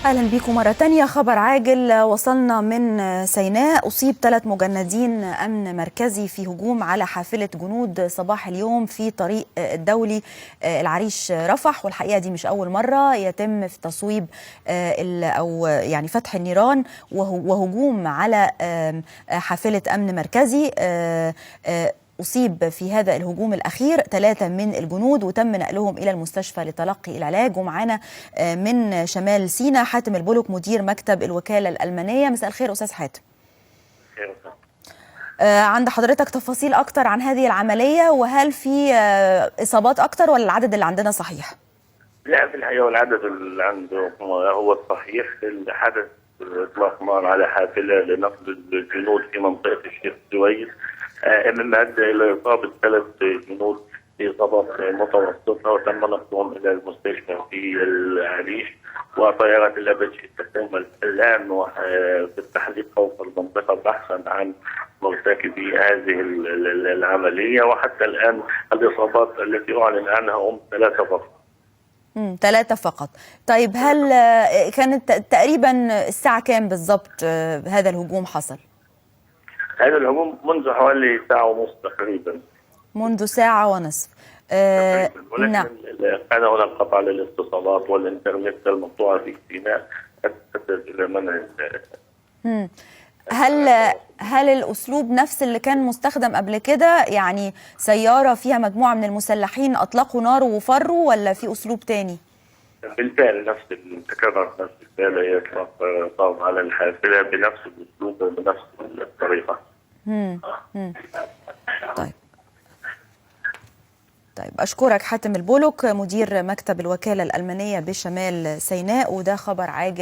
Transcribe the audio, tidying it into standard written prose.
أهلا بكم مرة تانية. خبر عاجل وصلنا من سيناء. أصيب 3 مجندين أمن مركزي في هجوم على حافلة جنود صباح اليوم في طريق الدولي العريش رفح، والحقيقة دي مش أول مرة يتم في تصويب أو يعني فتح النيران وهجوم على حافلة أمن مركزي. أصيب في هذا الهجوم الأخير 3 من الجنود وتم نقلهم إلى المستشفى لتلقي العلاج. ومعانا من شمال سيناء حاتم البولك مدير مكتب الوكالة الألمانية. مساء الخير أستاذ حاتم. عند حضرتك تفاصيل أكتر عن هذه العملية، وهل في إصابات أكتر ولا العدد اللي عندنا صحيح؟ لا، في الحقيقة العدد اللي عنده هو الصحيح. الحدث إطلاق نار على حافلة لنقل الجنود في منطقة الشيخ زويد مما أدى إلى إصابة 3 جنود بإصابات متوسطة، وتم نقلهم إلى المستشفى في العريش. وطائرات الأباتشي تقوم الآن بالتحليق فوق المنطقة بحثا عن مرتكبي هذه العملية. وحتى الآن الإصابات التي أعلن عنها هم 3 فقط. 3 فقط. طيب، هل كانت تقريبا الساعة كام بالضبط هذا الهجوم حصل؟ هذا الهجوم منذ حوالي ساعة ونصف تقريبا. منذ ساعة ونصف. ولكن نعم. كان هناك قطع للاتصالات والإنترنت المقطوعة في سيناء أدت إلى منع. هل الأسلوب نفس اللي كان مستخدم قبل كده؟ يعني سيارة فيها مجموعة من المسلحين أطلقوا نار وفروا، ولا في أسلوب تاني؟ بالفعل نفس تكرر نفس الفعل، يطلق طاب على الحافلة بنفس الأسلوب وبنفس الطريقة. طيب، أشكرك حاتم البولك مدير مكتب الوكالة الألمانية بشمال سيناء، وده خبر عاجل.